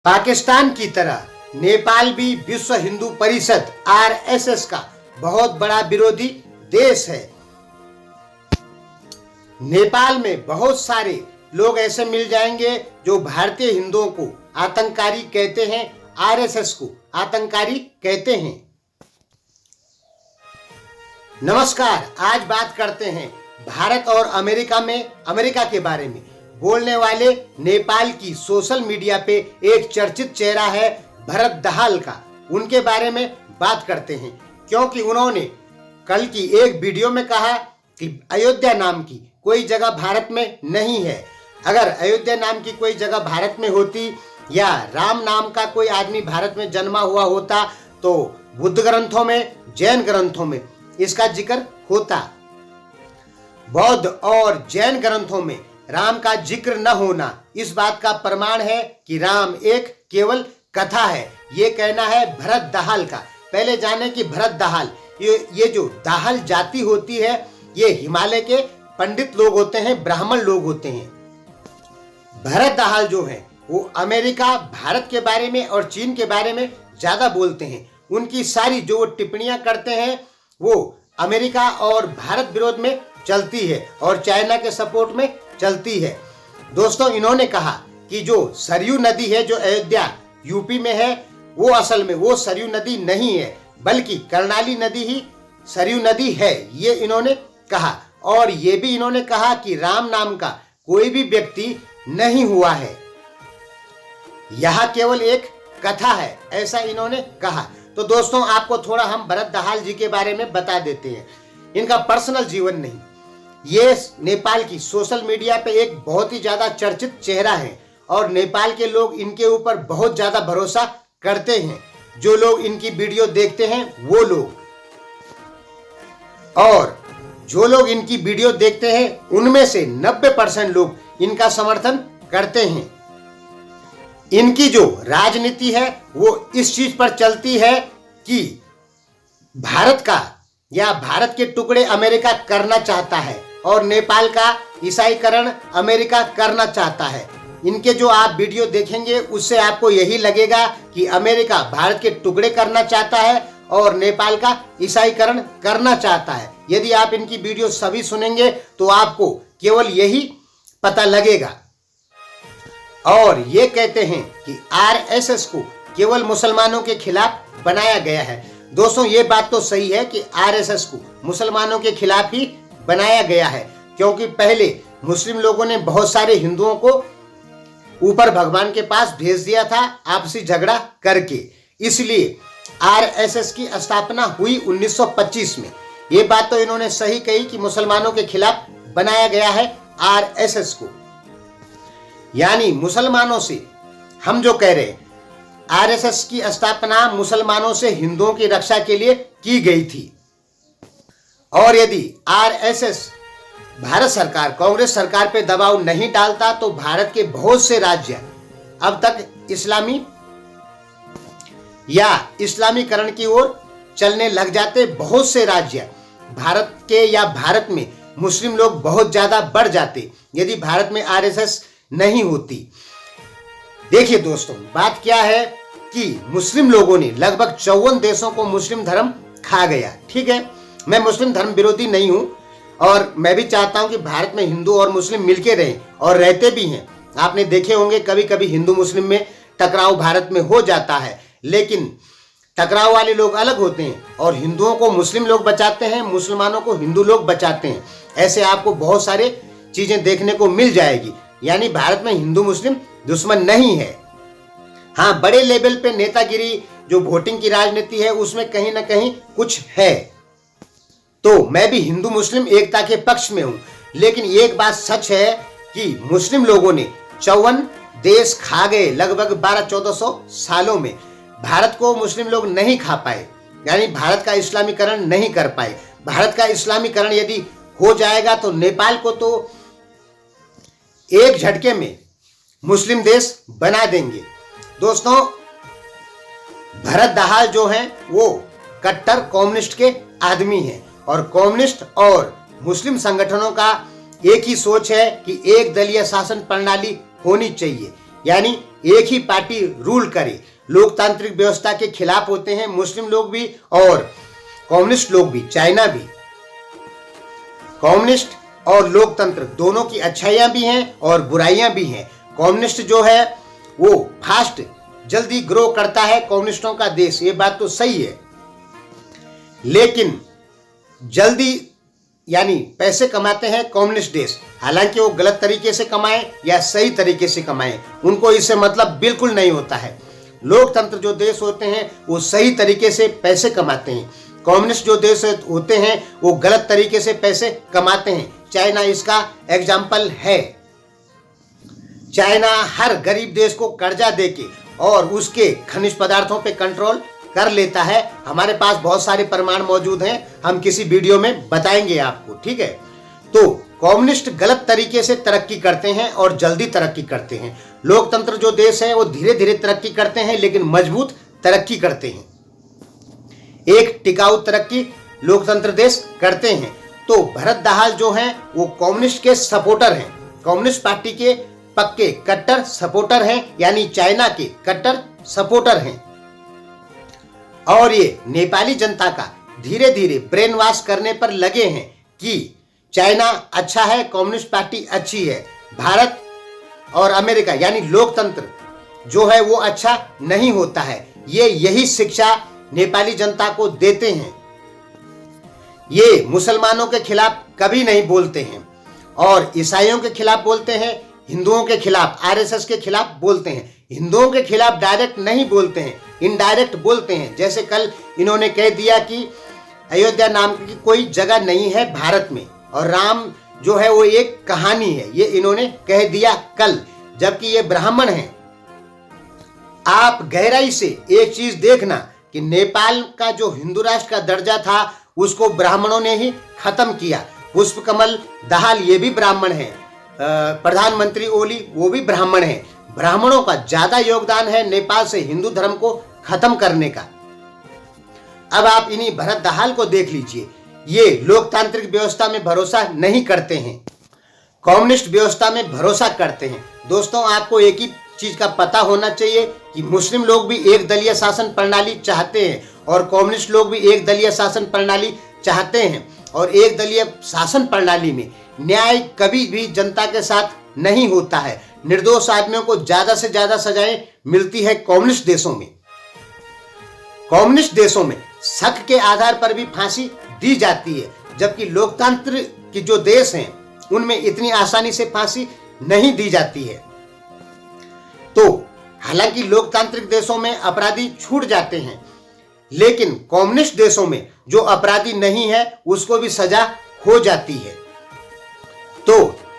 पाकिस्तान की तरह नेपाल भी विश्व हिंदू परिषद आरएसएस का बहुत बड़ा विरोधी देश है। नेपाल में बहुत सारे लोग ऐसे मिल जाएंगे जो भारतीय हिंदुओं को आतंककारी कहते हैं, आरएसएस को आतंककारी कहते हैं। नमस्कार, आज बात करते हैं भारत और अमेरिका के बारे में। बोलने वाले नेपाल की सोशल मीडिया पे एक चर्चित चेहरा है भरत दाहाल का। उनके बारे में बात करते हैं क्योंकि उन्होंने कल की एक वीडियो में कहा कि अयोध्या नाम की कोई जगह भारत में नहीं है। अगर अयोध्या नाम की कोई जगह भारत में होती या राम नाम का कोई आदमी भारत में जन्मा हुआ होता तो बुद्ध ग्रंथों में, जैन ग्रंथों में इसका जिक्र होता। बौद्ध और जैन ग्रंथों में राम का जिक्र न होना इस बात का प्रमाण है कि राम एक केवल कथा है। ये कहना है भरत दाहाल का। पहले जाने कि भरत दाहाल ये जो दाहाल जाति होती है ये हिमालय के पंडित लोग होते हैं, ब्राह्मण लोग होते हैं। भरत दाहाल जो है वो अमेरिका, भारत के बारे में और चीन के बारे में ज्यादा बोलते हैं। उनकी सारी जो टिप्पणियां करते हैं वो अमेरिका और भारत विरोध में चलती है और चाइना के सपोर्ट में चलती है। दोस्तों, इन्होंने कहा कि जो सरयू नदी है जो अयोध्या यूपी में है वो असल में वो सरयू नदी नहीं है बल्कि कर्णाली नदी ही सरयू नदी है, ये इन्होंने कहा। और ये भी इन्होंने कहा कि राम नाम का कोई भी व्यक्ति नहीं हुआ है, यह केवल एक कथा है, ऐसा इन्होंने कहा। तो दोस्तों, आपको थोड़ा हम भरत दाहाल जी के बारे में बता देते हैं। इनका पर्सनल जीवन नहीं, ये नेपाल की सोशल मीडिया पे एक बहुत ही ज्यादा चर्चित चेहरा है और नेपाल के लोग इनके ऊपर बहुत ज्यादा भरोसा करते हैं। जो लोग इनकी वीडियो देखते हैं वो लोग, और जो लोग इनकी वीडियो देखते हैं उनमें से 90% लोग इनका समर्थन करते हैं। इनकी जो राजनीति है वो इस चीज पर चलती है कि भारत का या भारत के टुकड़े अमेरिका करना चाहता है और नेपाल का ईसाईकरण अमेरिका करना चाहता है। इनके जो आप वीडियो देखेंगे उससे आपको यही लगेगा कि अमेरिका भारत के टुकड़े करना चाहता है और नेपाल का ईसाईकरण करना चाहता है। यदि आप इनकी वीडियो सभी सुनेंगे तो आपको केवल यही पता लगेगा। और ये कहते हैं कि आरएसएस को केवल मुसलमानों के खिलाफ बनाया गया है। दोस्तों, ये बात तो सही है कि आरएसएस को मुसलमानों के खिलाफ ही बनाया गया है क्योंकि पहले मुस्लिम लोगों ने बहुत सारे हिंदुओं को ऊपर भगवान के पास भेज दिया था आपसी झगड़ा करके। इसलिए आरएसएस की स्थापना हुई 1925 में। ये बात तो इन्होंने सही कही कि मुसलमानों के खिलाफ बनाया गया है आरएसएस को। यानी मुसलमानों से हम जो कह रहे हैं आरएसएस की स्थापना मुसलमानों से हिंदुओं की रक्षा के लिए की गई थी। और यदि आरएसएस भारत सरकार, कांग्रेस सरकार पे दबाव नहीं डालता तो भारत के बहुत से राज्य अब तक इस्लामी या इस्लामीकरण की ओर चलने लग जाते। बहुत से राज्य भारत के या भारत में मुस्लिम लोग बहुत ज्यादा बढ़ जाते यदि भारत में आरएसएस नहीं होती। देखिए दोस्तों, बात क्या है कि मुस्लिम लोगों ने लगभग 54 देशों को मुस्लिम धर्म खा गया। ठीक है, मैं मुस्लिम धर्म विरोधी नहीं हूं और मैं भी चाहता हूं कि भारत में हिंदू और मुस्लिम मिलके रहें और रहते भी हैं। आपने देखे होंगे कभी कभी हिंदू मुस्लिम में टकराव भारत में हो जाता है, लेकिन टकराव वाले लोग अलग होते हैं और हिंदुओं को मुस्लिम लोग बचाते हैं, मुसलमानों को हिंदू लोग बचाते हैं। ऐसे आपको बहुत सारे चीजें देखने को मिल जाएगी। यानी भारत में हिंदू मुस्लिम दुश्मन नहीं है। हाँ, बड़े लेवल पे नेतागिरी जो वोटिंग की राजनीति है उसमें कहीं ना कहीं कुछ है। तो मैं भी हिंदू मुस्लिम एकता के पक्ष में हूं, लेकिन एक बात सच है कि मुस्लिम लोगों ने 54 देश खा गए लगभग 1200-1400 सालों में। भारत को मुस्लिम लोग नहीं खा पाए, यानी भारत का इस्लामीकरण नहीं कर पाए। भारत का इस्लामीकरण यदि हो जाएगा तो नेपाल को तो एक झटके में मुस्लिम देश बना देंगे। दोस्तों, भरत दाहाल जो हैं वो कट्टर कम्युनिस्ट के आदमी हैं और कम्युनिस्ट और मुस्लिम संगठनों का एक ही सोच है कि एक दलीय शासन प्रणाली होनी चाहिए। यानी एक ही पार्टी रूल करे। लोकतांत्रिक व्यवस्था के खिलाफ होते हैं मुस्लिम लोग भी और कम्युनिस्ट लोग भी, चाइना भी। कम्युनिस्ट और लोकतंत्र दोनों की अच्छाइयां भी हैं और बुराइयां भी हैं। कम्युनिस्ट जो है वो फास्ट जल्दी ग्रो करता है, कम्युनिस्टों का देश, ये बात तो सही है, लेकिन जल्दी यानी पैसे कमाते हैं कम्युनिस्ट देश। हालांकि वो गलत तरीके से कमाएं या सही तरीके से कमाएं, उनको इससे मतलब बिल्कुल नहीं होता है। लोकतंत्र जो देश होते हैं वो सही तरीके से पैसे कमाते हैं, कम्युनिस्ट जो देश होते हैं वो गलत तरीके से पैसे कमाते हैं। चाइना इसका एग्जाम्पल है। चाइना हर गरीब देश को कर्जा देके और उसके खनिज पदार्थों पे कंट्रोल कर लेता है। हमारे पास बहुत सारे प्रमाण मौजूद हैं, हम किसी वीडियो में बताएंगे आपको, ठीक है। तो कम्युनिस्ट गलत तरीके से तरक्की करते हैं और जल्दी तरक्की करते हैं। लोकतंत्र जो देश है वो धीरे धीरे तरक्की करते हैं लेकिन मजबूत तरक्की करते हैं, एक टिकाऊ तरक्की लोकतंत्र देश करते हैं। तो भरत दाहाल जो हैं वो कम्युनिस्ट के सपोर्टर हैं, कम्युनिस्ट पार्टी के पक्के कट्टर सपोर्टर हैं, यानी चाइना के कट्टर सपोर्टर हैं। और ये नेपाली जनता का धीरे धीरे ब्रेन वॉश करने पर लगे हैं कि चाइना अच्छा है, कम्युनिस्ट पार्टी अच्छी है, भारत और अमेरिका यानी लोकतंत्र जो है वो अच्छा नहीं होता है। ये यही शिक्षा नेपाली जनता को देते हैं। ये मुसलमानों के खिलाफ कभी नहीं बोलते हैं और ईसाइयों के खिलाफ बोलते हैं, हिंदुओं के खिलाफ, आरएसएस के खिलाफ बोलते हैं। हिंदुओं के खिलाफ डायरेक्ट नहीं बोलते हैं, इनडायरेक्ट बोलते हैं। जैसे कल इन्होंने कह दिया कि अयोध्या नाम की कोई जगह नहीं है भारत में और राम जो है वो एक कहानी है, ये इन्होंने कह दिया कल, जबकि ये ब्राह्मण हैं। आप गहराई से एक चीज देखना कि नेपाल का जो हिंदू राष्ट्र का दर्जा था उसको ब्राह्मणों ने ही खत्म किया। पुष्पकमल दाहाल ये भी ब्राह्मण है, प्रधानमंत्री ओली वो भी ब्राह्मण है। ब्राह्मणों का ज्यादा योगदान है नेपाल से हिंदू धर्म को खत्म करने का। अब आप इन्हीं भरत दाहाल को देख लीजिए, ये लोकतांत्रिक व्यवस्था में भरोसा नहीं करते हैं, कम्युनिस्ट व्यवस्था में भरोसा करते हैं। दोस्तों, आपको एक ही चीज का पता होना चाहिए कि मुस्लिम लोग भी एक दलीय शासन प्रणाली चाहते हैं और कम्युनिस्ट लोग भी एक दलीय शासन प्रणाली चाहते हैं। और एक दलीय शासन प्रणाली में न्याय कभी भी जनता के साथ नहीं होता है। निर्दोष आदमियों को ज्यादा से ज्यादा सजाएं मिलती है कम्युनिस्ट देशों में। कम्युनिस्ट देशों में शक के आधार पर भी फांसी दी जाती है, जबकि लोकतंत्र के जो देश हैं उनमें इतनी आसानी से फांसी नहीं दी जाती है। तो हालांकि लोकतांत्रिक देशों में अपराधी छूट जाते हैं, लेकिन कम्युनिस्ट देशों में जो अपराधी नहीं है उसको भी सजा हो जाती है। तो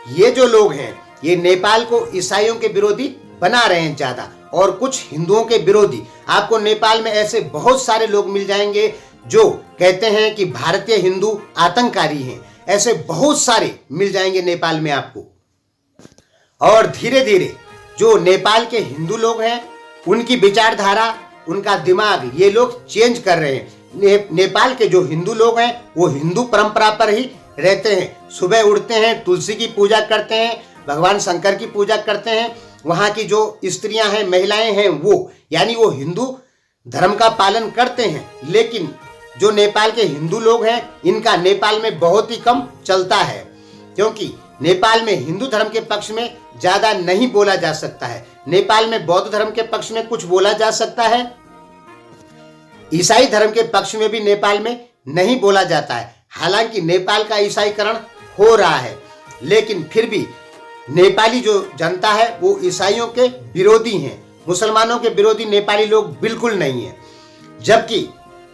ये जो लोग हैं ये नेपाल को ईसाइयों के विरोधी बना रहे हैं ज्यादा और कुछ हिंदुओं के विरोधी। आपको नेपाल में ऐसे बहुत सारे लोग मिल जाएंगे जो कहते हैं कि भारतीय हिंदू आतंककारी हैं, ऐसे बहुत सारे मिल जाएंगे नेपाल में आपको। और धीरे धीरे जो नेपाल के हिंदू लोग हैं उनकी विचारधारा, उनका दिमाग ये लोग चेंज कर रहे हैं। नेपाल के जो हिंदू लोग हैं वो हिंदू परंपरा पर ही रहते हैं। सुबह उठते हैं, तुलसी की पूजा करते हैं, भगवान शंकर की पूजा करते हैं। वहाँ की जो स्त्रियां हैं, महिलाएं हैं, वो यानी वो हिंदू धर्म का पालन करते हैं। लेकिन जो नेपाल के हिंदू लोग हैं इनका नेपाल में बहुत ही कम चलता है, क्योंकि नेपाल में हिंदू धर्म के पक्ष में ज्यादा नहीं बोला जा सकता है। नेपाल में बौद्ध धर्म के पक्ष में कुछ बोला जा सकता है, ईसाई धर्म के पक्ष में भी नेपाल में नहीं बोला जाता है। हालांकि नेपाल का ईसाईकरण हो रहा है, लेकिन फिर भी नेपाली जो जनता है वो ईसाइयों के विरोधी हैं। मुसलमानों के विरोधी नेपाली लोग बिल्कुल नहीं है, जबकि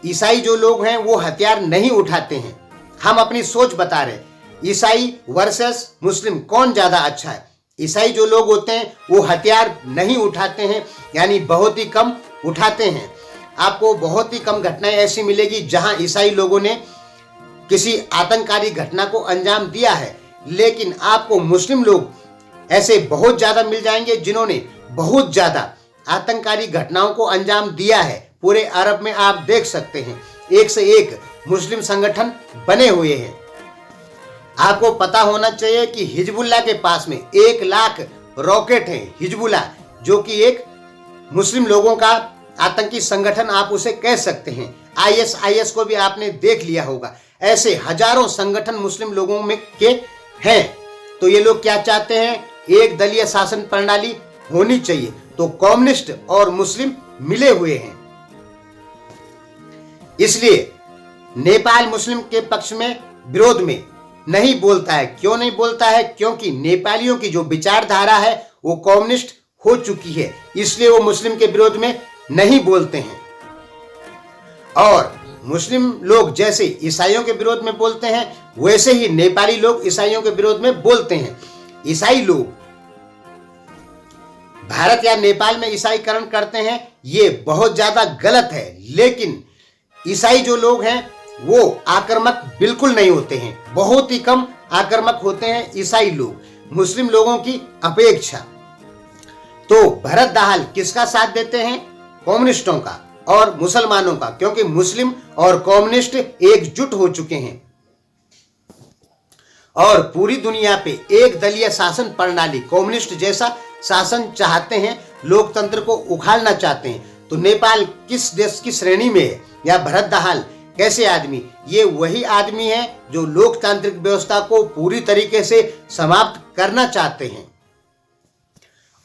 ईसाई जो लोग हैं वो हथियार नहीं उठाते हैं। हम अपनी सोच बता रहे हैं, ईसाई वर्सेस मुस्लिम कौन ज्यादा अच्छा है। ईसाई जो लोग होते हैं वो हथियार नहीं उठाते हैं, यानी बहुत ही कम उठाते हैं। आपको बहुत ही कम घटनाएं ऐसी मिलेगी जहां ईसाई लोगों ने किसी आतंककारी घटना को अंजाम दिया है, लेकिन आपको मुस्लिम लोग ऐसे बहुत ज्यादा मिल जाएंगे जिन्होंने बहुत ज्यादा आतंककारी घटनाओं को अंजाम दिया है। पूरे अरब में आप देख सकते हैं, एक से एक मुस्लिम संगठन बने हुए हैं। आपको पता होना चाहिए कि हिजबुल्लाह के पास में 1 लाख रॉकेट हैं। हिजबुल्लाह जो कि एक मुस्लिम लोगों का आतंकी संगठन आप उसे कह सकते हैं। ISIS को भी आपने देख लिया होगा। ऐसे हजारों संगठन मुस्लिम लोगों में के हैं। तो ये लोग क्या चाहते हैं? एक दलीय शासन प्रणाली होनी चाहिए। तो कम्युनिस्ट और मुस्लिम मिले हुए हैं। इसलिए नेपाल मुस्लिम के पक्ष में विरोध में नहीं बोलता है। क्यों नहीं बोलता है? क्योंकि नेपालियों की जो विचारधारा है वो कम्युनिस्ट हो चुकी है, इसलिए वो मुस्लिम के विरोध में नहीं बोलते हैं। और मुस्लिम लोग जैसे ईसाइयों के विरोध में बोलते हैं, वैसे ही नेपाली लोग ईसाइयों के विरोध में बोलते हैं। ईसाई लोग भारत या नेपाल में ईसाईकरण करते हैं, ये बहुत ज्यादा गलत है। लेकिन ईसाई जो लोग हैं वो आक्रामक बिल्कुल नहीं होते हैं, बहुत ही कम आक्रामक होते हैं ईसाई लोग मुस्लिम लोगों की अपेक्षा। तो भरत दाहाल किसका साथ देते हैं? कम्युनिस्टों का और मुसलमानों का, क्योंकि मुस्लिम और कम्युनिस्ट एकजुट हो चुके हैं और पूरी दुनिया पे एक दलीय शासन प्रणाली, कम्युनिस्ट जैसा शासन चाहते हैं, लोकतंत्र को उखाड़ना चाहते हैं। तो नेपाल किस देश की श्रेणी में है? या भरत दाहाल कैसे आदमी? ये वही आदमी है जो लोकतांत्रिक व्यवस्था को पूरी तरीके से समाप्त करना चाहते हैं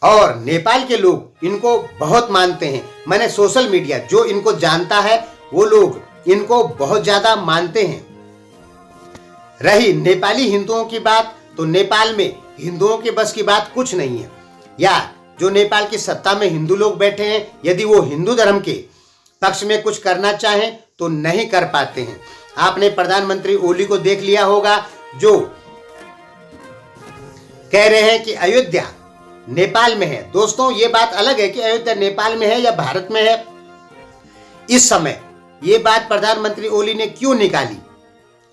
और नेपाल के लोग इनको बहुत मानते हैं। मैंने सोशल मीडिया जो इनको जानता है वो लोग इनको बहुत ज्यादा मानते हैं। रही नेपाली हिंदुओं की बात, तो नेपाल में हिंदुओं के बस की बात कुछ नहीं है। या जो नेपाल की सत्ता में हिंदू लोग बैठे हैं, यदि वो हिंदू धर्म के पक्ष में कुछ करना चाहें तो नहीं कर पाते हैं। आपने प्रधानमंत्री ओली को देख लिया होगा, जो कह रहे हैं कि अयोध्या नेपाल में है। दोस्तों, ये बात अलग है कि अयोध्या नेपाल में है या भारत में है। इस समय ये बात प्रधानमंत्री ओली ने क्यों निकाली?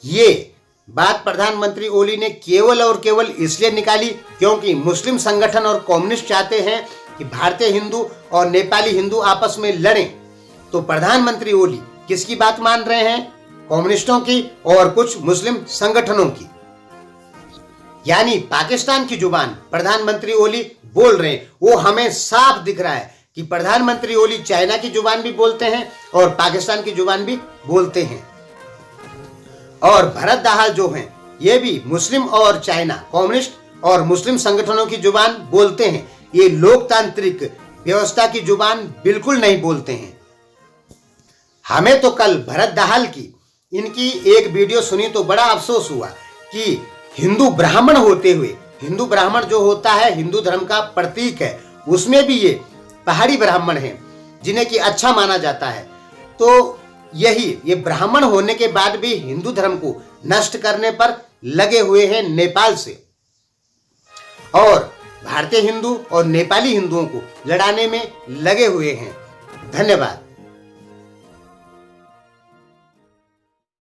ये बात प्रधानमंत्री ओली ने केवल और केवल इसलिए निकाली क्योंकि मुस्लिम संगठन और कम्युनिस्ट चाहते हैं कि भारतीय हिंदू और नेपाली हिंदू आपस में लड़ें। तो प्रधानमंत्री ओली किसकी बात मान रहे हैं? कम्युनिस्टों की और कुछ मुस्लिम संगठनों की। यानी पाकिस्तान की जुबान प्रधानमंत्री ओली बोल रहे हैं। वो हमें साफ दिख रहा है कि प्रधानमंत्री ओली चाइना की जुबान भी बोलते हैं और पाकिस्तान की जुबान भी बोलते हैं। और भरत दाहाल जो हैं, ये भी मुस्लिम और चाइना, कम्युनिस्ट और मुस्लिम संगठनों की जुबान बोलते हैं। ये लोकतांत्रिक व्यवस्था की जुबान बिल्कुल नहीं बोलते हैं। हमें तो कल भरत दाहाल की इनकी एक वीडियो सुनी तो बड़ा अफसोस हुआ कि हिंदू ब्राह्मण होते हुए, हिंदू ब्राह्मण जो होता है हिंदू धर्म का प्रतीक है, उसमें भी ये पहाड़ी ब्राह्मण हैं जिन्हें कि अच्छा माना जाता है। तो ये ब्राह्मण होने के बाद भी हिंदू धर्म को नष्ट करने पर लगे हुए हैं नेपाल से, और भारतीय हिंदू और नेपाली हिंदुओं को लड़ाने में लगे हुए हैं। धन्यवाद।